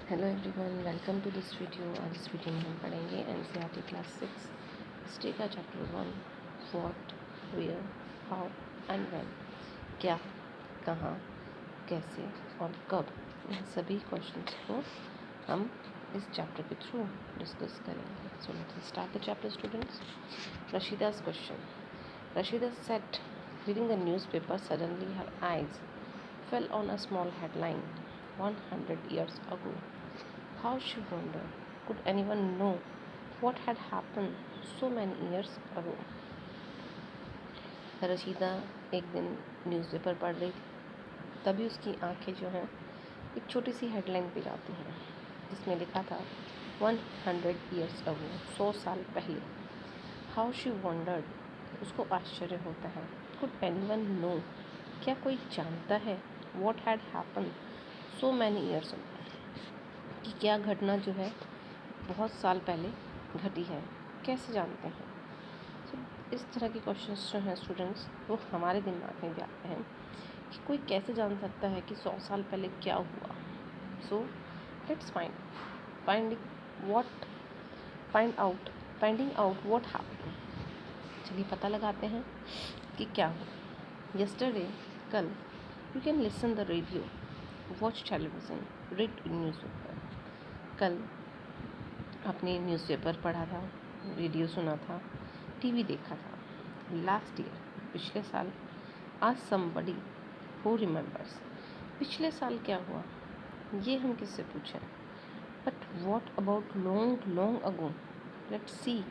Hello everyone, welcome to this video. आज इस video में हम पढ़ेंगे एनसीईआरटी क्लास 6 हिस्ट्री का chapter 1 what, where, how and when. क्या, कहाँ, कैसे और कब, इन सभी क्वेश्चंस को हम इस चैप्टर के थ्रू डिस्कस करेंगे। So let's start the chapter students. Rashida's question. Rashida sat reading the newspaper. Suddenly her eyes fell on a small headline, 100 years ago. How she wondered, could anyone know what had happened so many years ago? Rashida एक दिन newspaper पढ़ रही थी। तभी उसकी आंखें जो हैं एक छोटी सी हेडलाइन पे जाती हैं जिसमें लिखा था 100 years ago, 100 साल पहले। हाउ शी वंडर्ड, उसको आश्चर्य होता है। कुड एनीवन नो, क्या कोई जानता है, what had happen so many years ago, कि क्या घटना जो है बहुत साल पहले घटी है, कैसे जानते हैं। तो इस तरह के क्वेश्चंस जो हैं स्टूडेंट्स, वो हमारे दिमाग में भी आते हैं कि कोई कैसे जान सकता है कि 100 साल पहले क्या हुआ। So let's finding out what happened. चलिए पता लगाते हैं कि क्या हुआ। यस्टरडे, कल, you can listen the radio, watch television, read newspaper. कल आपने न्यूज़पेपर पढ़ा था, रेडियो सुना था, टीवी देखा था। लास्ट ईयर, पिछले साल। आज समबडी हु रिमेंबर्स, पिछले साल क्या हुआ, ये हम किससे पूछें। But what about long long ago, let's see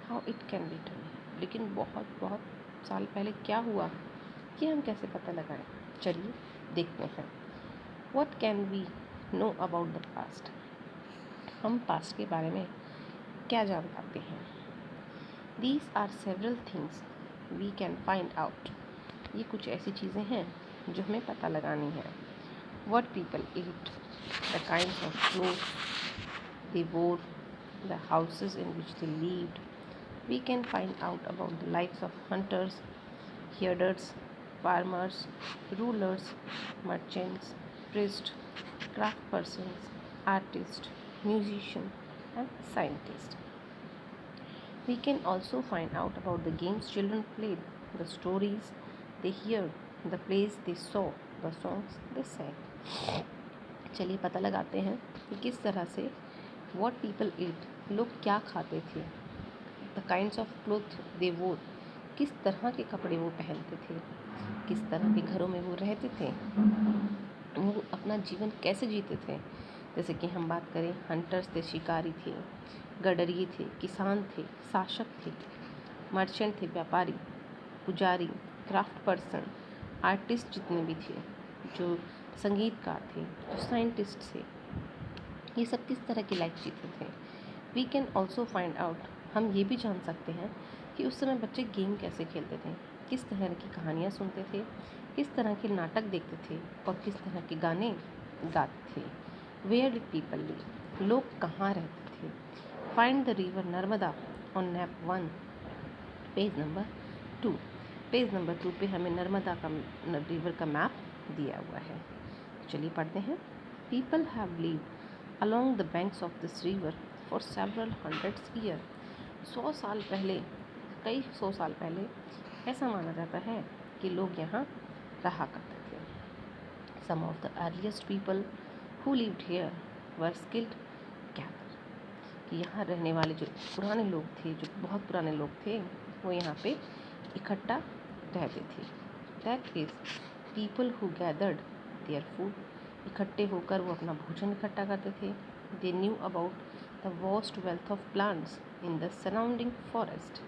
how it can be done. लेकिन बहुत बहुत साल पहले क्या हुआ, ये हम कैसे पता लगाएं। चलिए देखते हैं। What can we know about the past, हम पास्ट के बारे में क्या जान पाते हैं। These are several things we can find out, ये कुछ ऐसी चीज़ें हैं जो हमें पता लगानी है। What people eat, the kinds of clothes they wore, the houses in which they lived. We can find out about the lifes of hunters, herders, farmers, rulers, merchants, priests, craft persons, artists, musicians, and scientists. We can also find out about the games children played, the stories they heard, the plays they saw, the songs they sang. चलिए पता लगाते हैं कि किस तरह से what people eat, लोग क्या खाते थे, the kinds of clothes they wore, किस तरह के कपड़े वो पहनते थे, किस तरह के घरों में वो रहते थे, वो अपना जीवन कैसे जीते थे। जैसे कि हम बात करें, हंटर्स थे, शिकारी थे, गडरिये थे, किसान थे, शासक थे, मर्चेंट थे, व्यापारी, पुजारी, क्राफ्ट पर्सन, आर्टिस्ट जितने भी थे, जो संगीतकार थे, जो साइंटिस्ट थे, ये सब किस तरह की लाइफ जीते थे। We can also find out, हम ये भी जान सकते हैं कि उस समय बच्चे गेम कैसे खेलते थे, किस तरह की कहानियाँ सुनते थे, किस तरह के नाटक देखते थे और किस तरह के गाने गाते थे। वेयर डिड पीपल लिव, लोग कहाँ रहते थे। Find the river Narmada on map 1, page number 2। Page number 2 पे हमें नर्मदा का रिवर का मैप दिया हुआ है। चलिए पढ़ते हैं। People have lived along the banks of this river for several hundreds years. 100 साल पहले, कई 100 साल पहले ऐसा माना जाता है कि लोग यहाँ रहा करते थे। Some of the earliest people who lived here were skilled gatherers, कि यहाँ रहने वाले जो पुराने लोग थे, जो बहुत पुराने लोग थे, वो यहाँ पे इकट्ठा रहते थे। That is, people who gathered their food, इकट्ठे होकर वो अपना भोजन इकट्ठा करते थे। They knew about the vast wealth of plants in the surrounding forest,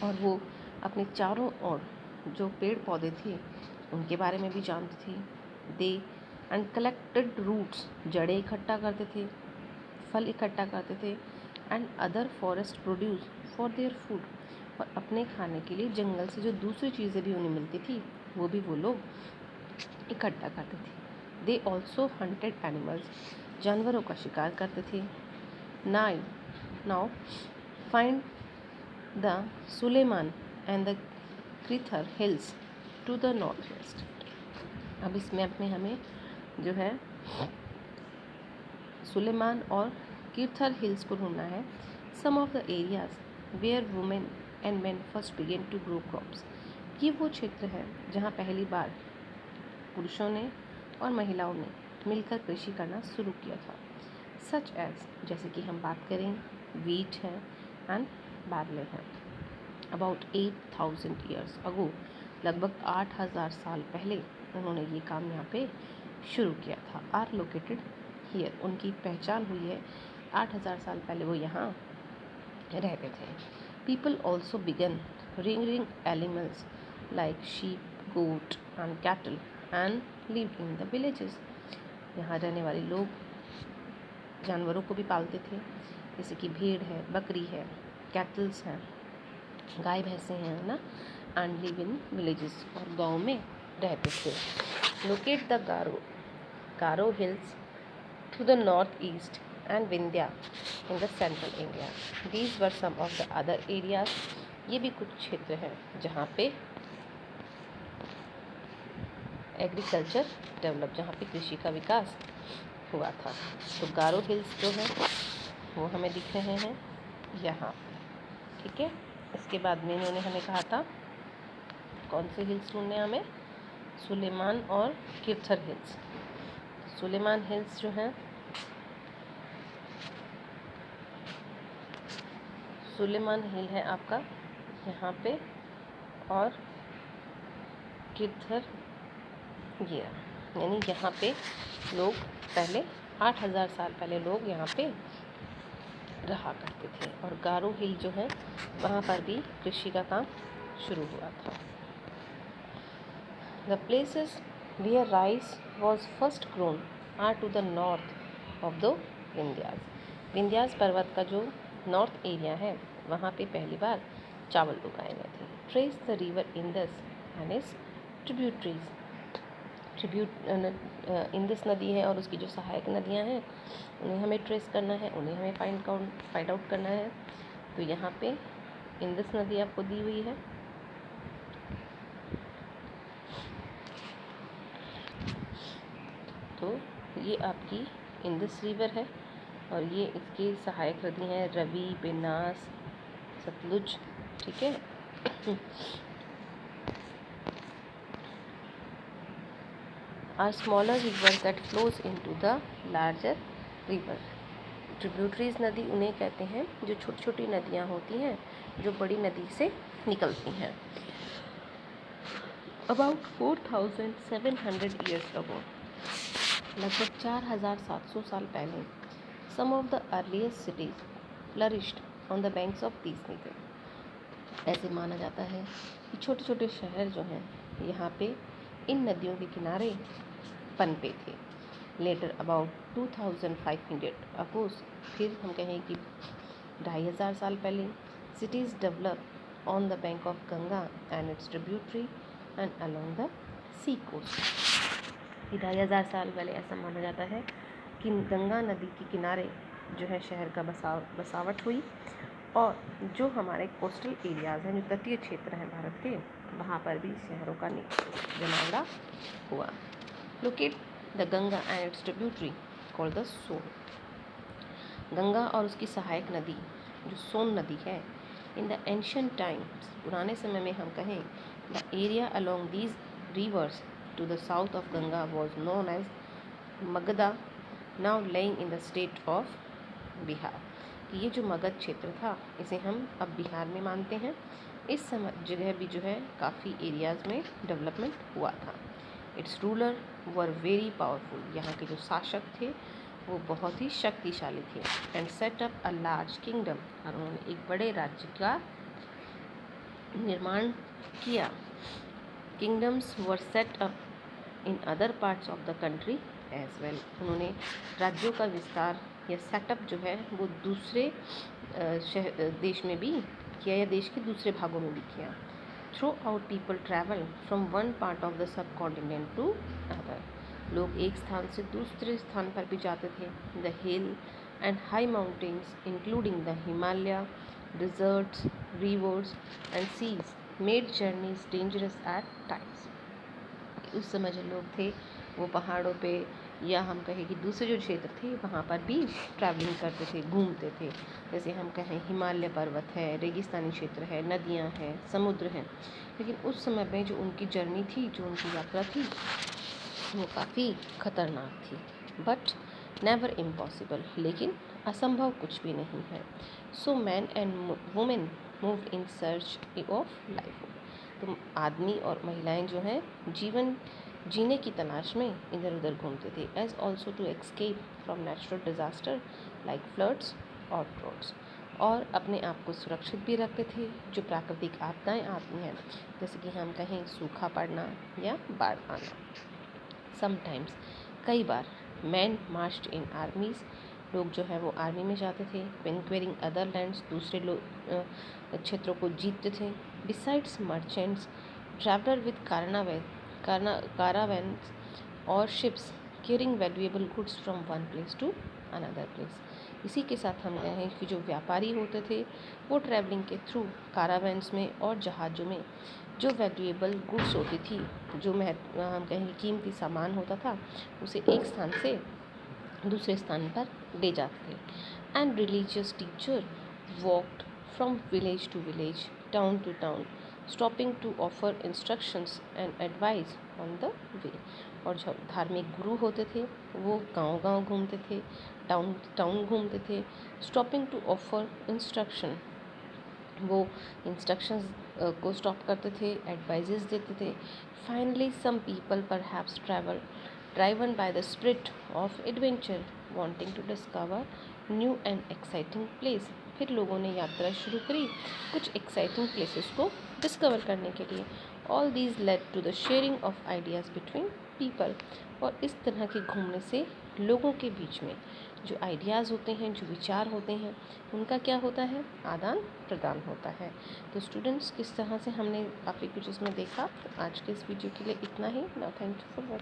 और वो अपने चारों ओर जो पेड़ पौधे थे उनके बारे में भी जानते थे। दे एंड कलेक्टेड रूट्स, जड़ें इकट्ठा करते थे, फल इकट्ठा करते थे। And other forest produce for their food, और अपने खाने के लिए जंगल से जो दूसरी चीज़ें भी उन्हें मिलती थी वो भी वो लोग इकट्ठा करते थे। दे ऑल्सो हंटेड एनिमल्स, जानवरों का शिकार करते थे। Now find the Sulaiman and the Kirthar hills to the north west. अब इसमें अपने हमें जो है सुलेमान और कीर्थर हिल्स को ढूंढना है। Some of the areas where women and men first began to grow crops. ये वो क्षेत्र है जहाँ पहली बार पुरुषों ने और महिलाओं ने मिलकर कृषि करना शुरू किया था। सच एज, जैसे कि हम बात करें, वीट है एंड बार्ले है। अबाउट 8,000 ईयर्स अगो, लगभग 8,000 साल पहले उन्होंने ये काम यहाँ पे शुरू किया था। आर लोकेटेड हियर, उनकी पहचान हुई है। 8,000 साल पहले वो यहाँ रहते थे। People also began rearing animals like sheep, goat and cattle and live in the villages. यहाँ रहने वाले लोग जानवरों को भी पालते थे, जैसे कि भेड़ है, बकरी है, कैटल्स हैं, गाय भैंसे हैं ना, एंड लिव इन विलेजेस, और गाँव में रहते थे। Locate the Garo hills to the northeast and Vindhya in the central India. These were some of the other areas. ये भी कुछ क्षेत्र हैं जहाँ पे एग्रीकल्चर डेवलप, जहाँ पे कृषि का विकास हुआ था। तो गारो हिल्स जो हैं वो हमें दिख रहे हैं यहाँ, ठीक है। इसके बाद में इन्होंने हमें कहा था कौन से हिल्स ढूंढने हमें, सुलेमान और कीर्थर हिल्स। सुलेमान हिल्स जो हैं, सुलेमान हिल है आपका यहाँ पे, और कीर्थर ये, यानी यहाँ पे लोग पहले 8,000 साल पहले लोग यहाँ पे रहा करते थे। और गारो हिल जो है वहाँ पर भी कृषि का काम शुरू हुआ था। The places where rice was first grown are to the north of the Vindhyas. Vindhyas पर्वत का जो नॉर्थ एरिया है वहाँ पे पहली बार चावल उगाए गए थे। Trace the river Indus and it's tributaries. Indus नदी है और उसकी जो सहायक नदियाँ हैं उन्हें हमें ट्रेस करना है, उन्हें हमें फाइंड आउट करना है। तो यहाँ पे इंडस नदी आपको दी हुई है। तो ये आपकी इंडस रिवर है और ये इसकी सहायक नदी हैं रवि, बेनास, सतलुज, ठीक है। Are smaller river that flows into the larger river. Tributaries नदी उन्हें कहते हैं जो छोटी छोटी नदियाँ होती हैं जो बड़ी नदी से निकलती हैं। अबाउट 4,700 ईयर्स अगो, लगभग 4,700 साल पहले, some of the earliest cities flourished on the banks of these river. ऐसे माना जाता है कि छोटे छोटे शहर जो हैं यहाँ पे इन नदियों के किनारे पनपे थे। लेटर अबाउट 2,500 अगोस, फिर हम कहें कि 2,500 साल पहले, cities develop on the bank of Ganga and its tributary and along the sea coast. 2,500 साल पहले ऐसा माना जाता है कि गंगा नदी के किनारे जो है शहर का बसावट हुई, और जो हमारे कोस्टल एरियाज़ हैं, जो तटीय क्षेत्र हैं भारत के, वहाँ पर भी शहरों का जमावड़ा हुआ। Locate the Ganga and its tributary called the Son. Ganga और उसकी सहायक नदी जो सोन नदी है, इन द एंशियंट टाइम्स, पुराने समय में हम कहें, the area along these rivers to the south of Ganga was known as Magadha, now lying in the state of Bihar. कि ये जो मगध क्षेत्र था इसे हम अब बिहार में मानते हैं। इस समय जगह भी जो है काफ़ी एरियाज़ में डेवलपमेंट हुआ था। It's ruler were very powerful, यहाँ के जो शासक थे वो बहुत ही शक्तिशाली थे। And set up a large kingdom, और उन्होंने एक बड़े राज्य का निर्माण किया। Kingdoms were set up in other parts of the country as well. उन्होंने राज्यों का विस्तार या सेटअप जो है वो दूसरे देश में भी किया या देश के दूसरे भागों में भी किया। Throughout people travel from one part of the subcontinent to other. लोग एक स्थान से दूसरे स्थान पर भी जाते थे। The hill and high mountains including the Himalaya, deserts, rivers and seas made journeys dangerous at times. उस समय जो लोग थे वो पहाड़ों पे या हम कहें कि दूसरे जो क्षेत्र थे वहाँ पर भी ट्रैवलिंग करते थे, घूमते थे। जैसे हम कहें हिमालय पर्वत है, रेगिस्तानी क्षेत्र है, नदियाँ हैं, समुद्र हैं। लेकिन उस समय में जो उनकी जर्नी थी, जो उनकी यात्रा थी, वो काफ़ी खतरनाक थी, बट नेवर इम्पॉसिबल, लेकिन असंभव कुछ भी नहीं है। So man and women move in search of life. तो आदमी और महिलाएं जो हैं जीवन जीने की तलाश में इधर उधर घूमते थे, as also to escape from natural disaster like floods और ड्रॉट्स, और अपने आप को सुरक्षित भी रखते थे जो प्राकृतिक आपदाएं आती हैं, जैसे कि हम कहें सूखा पड़ना या बाढ़ आना। समटाइम्स, कई बार, मैन मार्च्ड इन आर्मीज, लोग जो है वो आर्मी में जाते थे। कन्क्वेरिंग अदर लैंड्स, दूसरे लोग क्षेत्रों को जीतते थे। Besides merchants traveller with caravans और ships carrying valuable goods from one place to another place. इसी के साथ हम कहें कि जो व्यापारी होते थे वो ट्रैवलिंग के थ्रू कारावैन्स में और जहाज़ों में जो वैल्यूएबल गुड्स होती थी, जो हम कहें कीमती सामान होता था, उसे एक स्थान से दूसरे स्थान पर ले जाते थे। And religious teacher walked from village to village, town to town, stopping to offer instructions and advice on the way. और जो धार्मिक गुरु होते थे वो गांव-गांव घूमते थे, टाउन टाउन घूमते थे, स्टॉपिंग टू ऑफर इंस्ट्रक्शन, वो इंस्ट्रक्शंस को स्टॉप करते थे, एडवाइजेस देते थे। Finally some people perhaps travel driven by the spirit of adventure wanting to discover new and exciting place. फिर लोगों ने यात्रा शुरू करी कुछ एक्साइटिंग प्लेसेस को डिस्कवर करने के लिए। All these led to the sharing of ideas between people. और इस तरह के घूमने से लोगों के बीच में जो आइडियाज़ होते हैं, जो विचार होते हैं, उनका क्या होता है, आदान प्रदान होता है। तो स्टूडेंट्स, किस तरह से हमने काफ़ी कुछ इसमें देखा। तो आज के इस वीडियो के लिए इतना ही। Now thank you for watching.